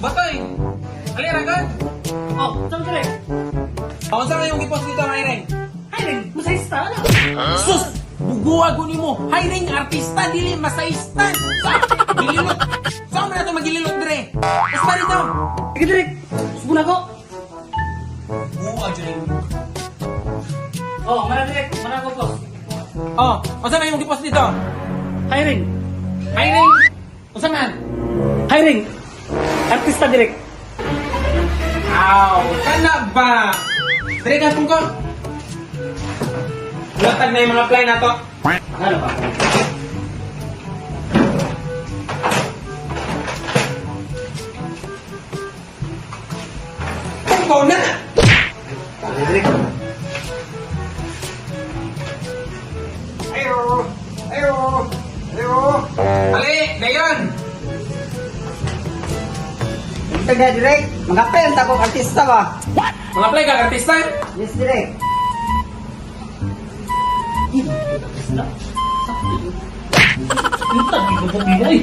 Batoy! Alira ka? Oh, saan ka rin? Ako saan yung ipost dito, Hiring? Hiring, masayista na. Sus! Buguwa ko ni mo! Hiring artista, dili masayista! Gililot! Saan mo na ito magililot, Dre? Mas pa rito! Sige, Direk. Subo na ko. Buguwa, Dre. Oh, mana Direk. Mana ko, boss. Oh, o saan yung ipost dito? Hiring. Hiring! O saan man? Hiring. Artista, Direk. Aw! Kana ba? Dre, gasong ko! Latag na yung mga play na to. Ano ba? Tungkol na! Direk. Ayo! Ayo! Ayo! Ali! Dayon! Taga direct, mga pen takong artista ba? Mga play ka, artista? Yes direct. Artista. Kita, gigubog mo eh.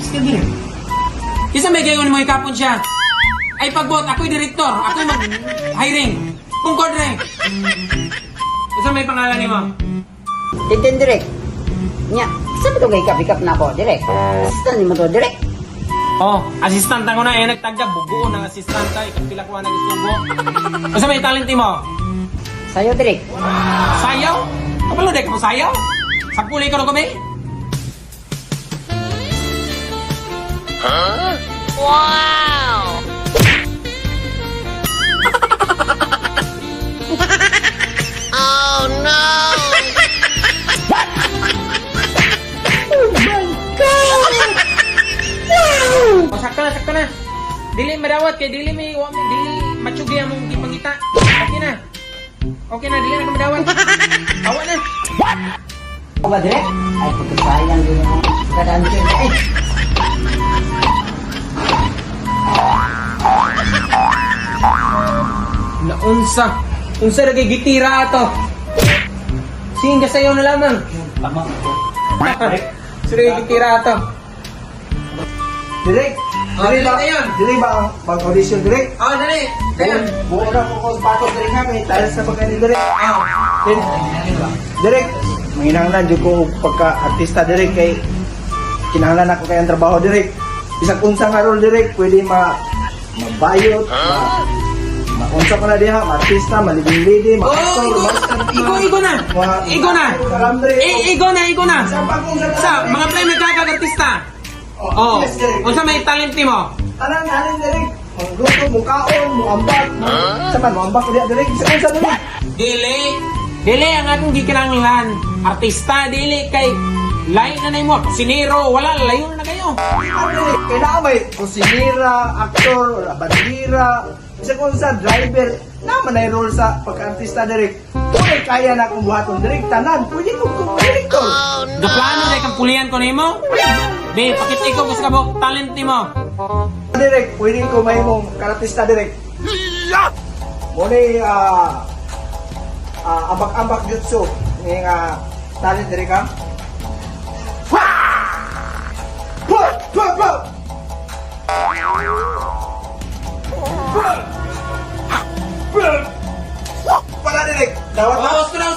Sige, Direk. Isa may gayon mo ikapon siya. Ay pagbot, ako'y direktor. Ako'y mag-hiring. Tungkol rin. Isa may pangalan ni mo? Tintin direct. Nya, sabi ko kay kapikap na ako direct. Assistant mo to direct. Oh, assistant ako na eh. Nagtagda, bubuo ng assistant ka. Ikapila ko na nagsubo. Isa may talent mo? Sayo direct. Sayaw? Kapalo dek mo sayaw? Sagpuli ka rin kami? Wow! Oh no! O, sakto na. Dili madawat kay dili matsugi ang mong ipangita. Okay na, dili na ka madawat. Awa na. Ako ba direct? Ay, pagkasayang din yung kadaan ko eh. Unsa lagi gitira ato. Singa sayo na lamang. Tama. Sino yung gitira ato? Direk, Oh, dili ba? dili na yun. Dili ba ang pag-audition direk? Oh, dali. Dayon. Buo na ko patok direk ha, may tiles sa pagkain direk. Oh. Direk, manginahanglan jud ko pagka-artista direk kay kinahanglan ako kay ang trabaho direk. Bisag unsa nga role direk, pwede mabayot, maunsa pa na diha, ma-artista, malibing-lidi, Oh, ma-actor, igo na. Igo na. Kalam direk. Igo na. Sa pagkung Sa mga play nagkakag-artista. Oh. yes direk. Unsa may talent mo? Tanan direk. Magluto, mukaon, muambak, sa man muambak ko diha direk. Bisag unsa direk. Dili ang atong gikinahanglan. Artista dili kay lain na mo. Sinero, wala layo na kayo. Kailangan may kusinira, aktor, bandira, isa kung sa driver, naman na role sa pagka-artista direct. Kung may kaya na akong buhaton direct, tanan, pwede kong director. Gaplano dai kang pulian ko nimo? Be, pakit ikaw gusto ka mo talent nimo. Direct, pwede ko may mong kartista direct. Muna ambak-ambak jutsu, yung talent direct ha. Pala direct, dawat na. Gusto na.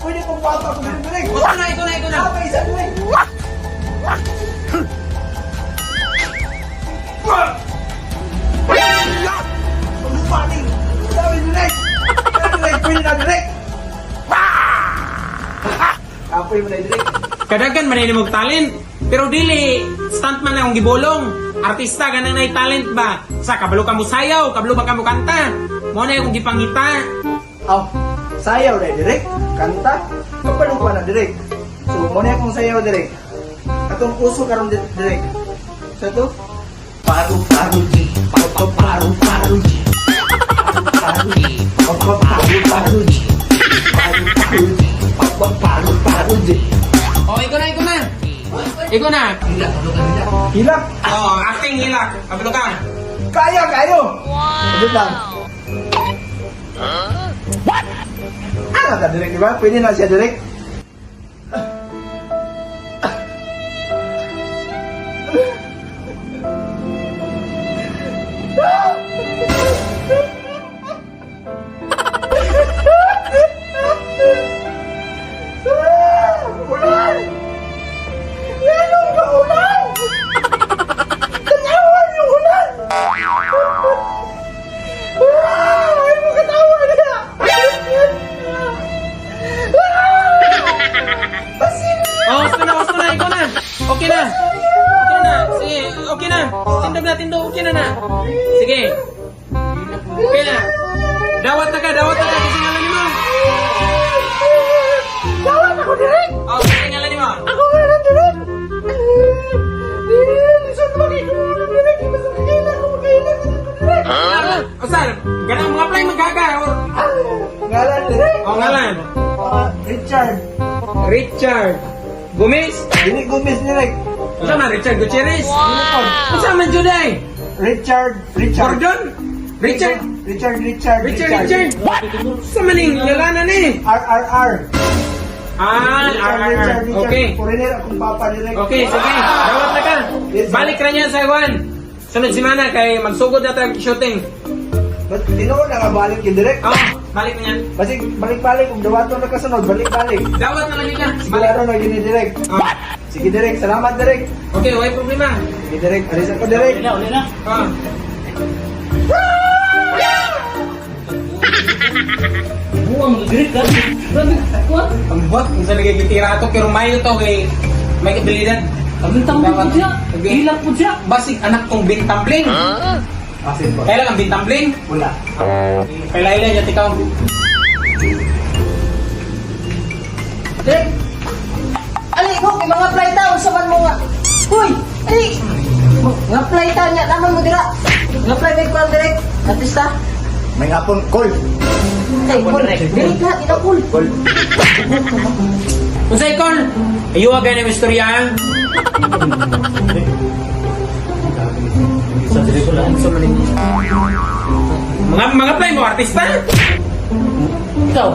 Pwede kong bata ko direct. Gusto na, ikaw na. Apa isa direct. Paning, sabi direct. Direct, pwede na direct. Apoy mo na direct. Kadagan man ni mong talent, pero dili stuntman na akong gibolong. Artista ganang nay talent ba? Sa kabalo ka mo sayaw, kabalo ba ka mo kanta? Mo na yung gipangita. Oh, sayaw na direct. Kanta, kapalo pa na direct. So, muna akong sayaw direct. Atong puso karon direct. Sa to? Paru-paru di, paru-paru di. Paru-paru di. Paru-paru di. Paru-paru di. Oh, ikaw na. Ikaw na. Hilak. Oh, acting hilak. Kabalo ka. Kaya kayo. Wow. Lang. Ano ka direct, di ba? Pwede na siya direct. okay na. Okay na. Sige, okay na. Tindog na, tindog. Okay na na. Sige. Okay na. Dawat na ka kasi ngalan mo. Dawat ako direct. Oh, kasi ngalan mo. Ako nga lang direct. Saan ba kayo direct? Hindi sa kailan ako magkailan ko direct. O sir, ganang mga play magaga. Ngalan direct. O ngalan. Richard. Richard. Gomez. Dili Gomez direct. Sa man, Richard Gutierrez. Wow. Sa man, Juday. Richard. Gordon. Richard. Richard. Sa maning ngalanan eh. RRR. Richard. Okay. Foreigner akong papa direct. Okay, sige. Dawat na ka. Balik ra niya sa Iwan. Sunod semana kay magsugod na tag shooting. But tinuod na nga balik yung direct. Oh, balik na niya. Basi balik-balik kung dawato na kasunod, balik-balik. Dawat na lagi ka. Balik. Sigurado na yun direct. Oh. Sige direct, salamat direct. Okay, wala problema. Sige direct, alis ako direct. Uli na. Oh. Buwang mag-direct ka. Grabe, takwa. Ang buwak, kung saan nagigitira ito, pero mayo to kay may kabilidad. Ang bintang po siya. Hilak po siya. Basig anak kong bintambling. Asin po. Kailan ang bintambling? Wala. Kailan yan, ikaw. Direk! Ali, ko, kay mga playta, usaban mo nga. Uy! Ali! Mga playta niya, naman mo dira. Mga playta ko ang direk. Artista. May apon, call. Ay, kul. Direk na, tinakul. Call. Kung sa'yo, Col, ayaw agad ng istorya. Sa direct ko lang. Mga play mo, artista? Ikaw.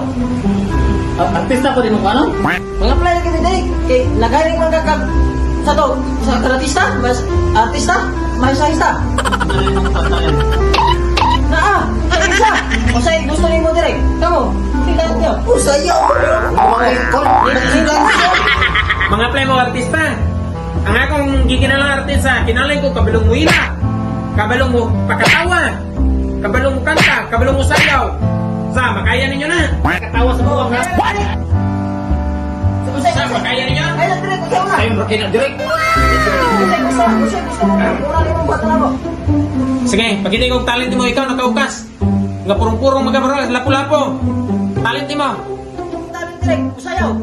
Artista ko din mo ano? Mga playta ka ni direk. Kay, nagaling mga kakab... Sa to, sa artista, mas artista, mas artista. Naa, isa. O sa'yo, gusto niyo mo direk. Kamu, tingnan niyo. O sa'yo. Mga play mo, artista. Ang akong giginalang artista, kinalay ko kabalong mo ila, kabalong mo pakatawa, kabalong mo kanta, kabalong mo sayaw. Sa, makaya ninyo na. Katawa sa buwang ha? Sa, makaya ninyo? Ay, direk, ikaw na. Ayun, rokin na direct. Sige, pag hindi kong talent mo, ikaw nakaukas. Nga purong-purong magabaro, lapu-lapo. Talent mo. Talent direk, usayaw.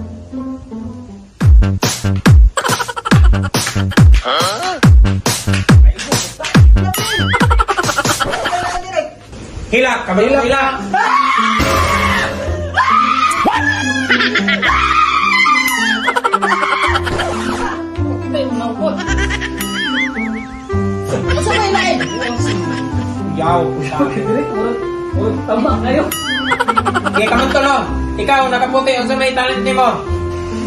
Hilak, kabalong mo hilak. Ano sa may lain? Yaw. Tama kayo. Okay, kamot ko no. Ikaw, nakaputi, unsa may talent mo?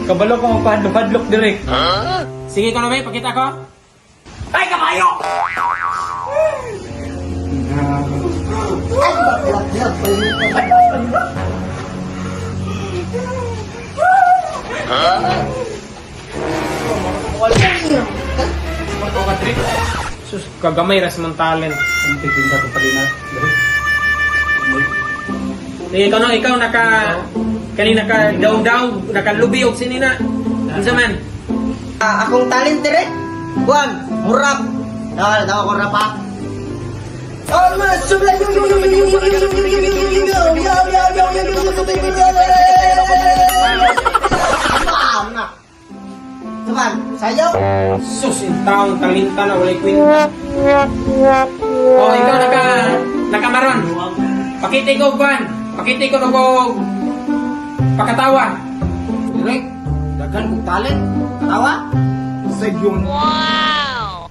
Kabalo ko magpadlok-padlok direct. Sige ko na may, pakita ko. Ay, kabayo! Sus, kagamay ras mong talent. Ang titinda ko pa din na. Sige ko no, ikaw kanina ka daw, nakalubi og sinina. Unsa man? Akong talent direk. Buwan, murap. Daw ako rap ha. Oh, mas subla Saban, sayaw. Sus, in taong talinta na walay kwenta. Oh, ikaw nakamaron. Pakita ko ban. Pakita ko ko pakatawa. Direk, dagan kong talent. Katawa? Segyong. Wow.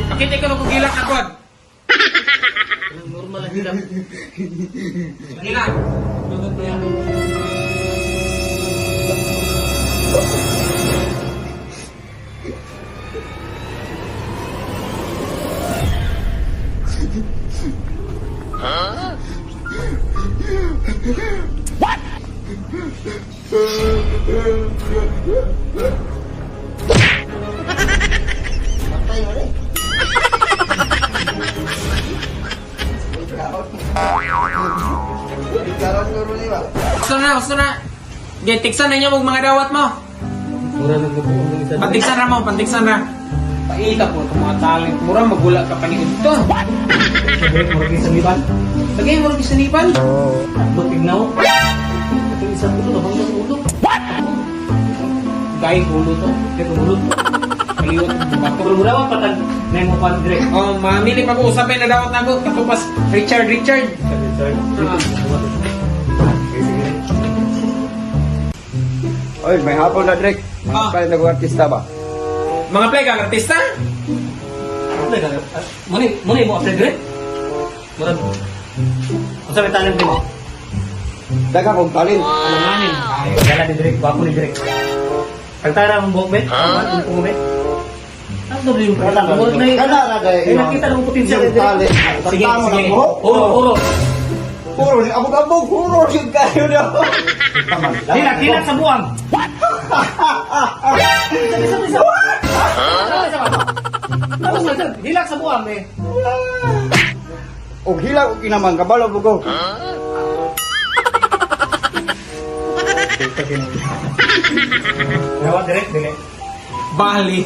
Pakita ko ko gilak na god. Normal lang sila. Gilak. Patay mo rin. Karon ko rin ba? Gusto na. Tiksan na niyo mong mga dawat mo. Mura lang ko ang isa. Pantiksan na mo, pantiksan na. Paita po itong mga talent. Mura, magula ka pa ni ito. Direk mura sa liban. Lagay mo rin sa nipan. Butig na ako. Ito isang ulo, nabang ng ulo. Gayang ulo to. Ito ulo. Kaliwat ang bato. Pero mura pa patag na yung mga direk. Oh, mamili pa po usapin na dawat na ko. Katupas Richard. Oy, may hapon na Drake. Ah. Mga nag-artista ba? Mga play kang artista? Muna mo after direk. Mura. Ang sabi talent mo. Daga kong talent. Alamanin. Dala ni direk, bako ni direk. Pagtara mong buhok, bet. Ano mo, bet? Ano ba yung Wala na. buhok na yun? Wala na dahil Eh, nakita ng potensyal yung ni direk. talent. Sige, Tama sige. na mo. Puro. Puro, abog-abog. Puro, yun kayo na. Hilak sa buwang. Hilak sa buwang, eh. O hilaw, kinamang kabalo bugo. Gawa direk, dili. Bali.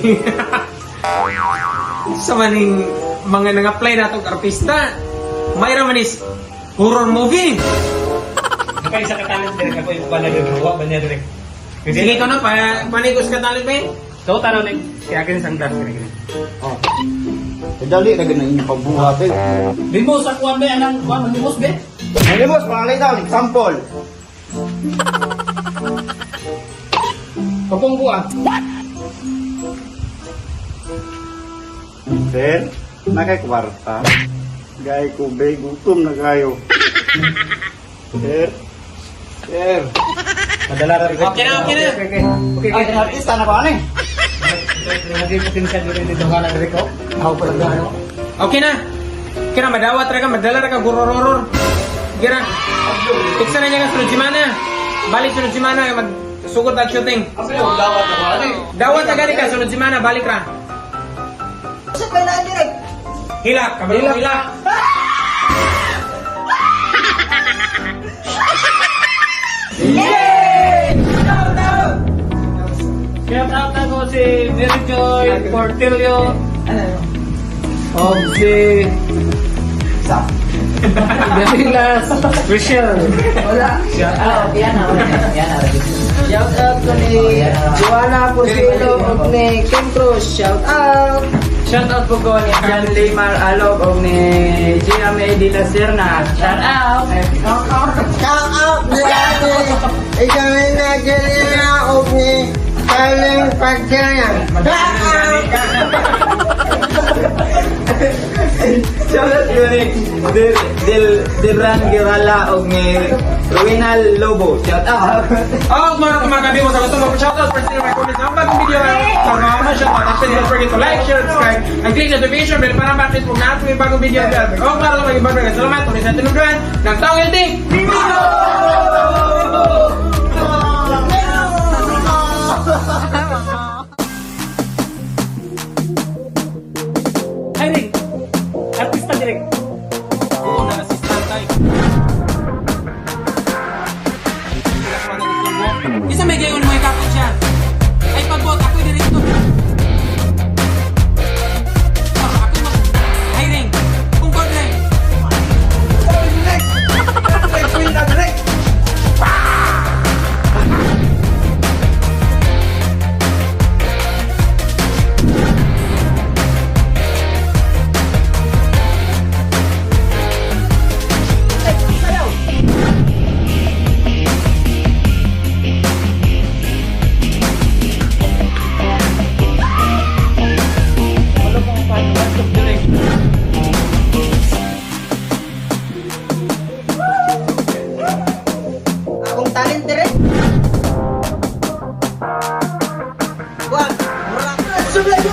Sa maning mga nang-apply na itong artista, mayroon man is horror movie. Kapag isa ka talent direk, ako yung bala direk. Gawa ba niya direk? Sige ko na, panigos ka talent ba eh? So, tanaw na kaya akin isang das. Oh. Dali na ganun yung pagbuhat eh. Limos sa kuwan ba? Anong kuwan? Limos ba? Malimos, pangalay daw, example. Kapong buwan. Sir, nakay kwarta. Gay ko, bay, gutom na kayo. Sir. Madala rin. Okay na. Okay. Ay, artista na ba, ano eh? Lagi potensyal dito ka na direk ko. Ako pa lang ano. Okay na. Kira madawat ra ka, madala ra ka gurororor. Kira. Tiksa na niya ka sunod semana. Balik sunod semana magsugod ang shooting. Dawat na ba, ano eh? Dawat na gani ka sunod semana balik ra. Sa pala direct. Hilak, kabalo hilak. Shout out ako si Jerry Joy Portillo of si Danilas Christian. Wala. Shout out. Shout out ko ni Joanna Porcelo o ni Kim Cruz. Shout out. Shout out po ko ni John Limar Alog o ni Gina May de la Serna. Shout out. Shout out ni Ate. Ikaw na Jelena o ni Kaling Pagkaya. Shout out ko ni Dilran Girala o ni Ruinal Lobo. Shout out. Oh, mga kabi mo sa gusto mo shoutout for sino may comment sa bagong video. Pag-mama shoutout. And please don't forget to like, share, subscribe, and click notification bell para ma-update po natin may bagong video. Oh, para sa maging bagay. Salamat. Tuloy sa tinugran ng Taong Healthy. Hiring. Artista direct. Oo, na-assistant tayo. Isa may gayon mo ikapot siya. Ay, pagbot, ako'y direct to. Ako'y hiring. Kung god rin. Akong talent direct. Wag. Mura.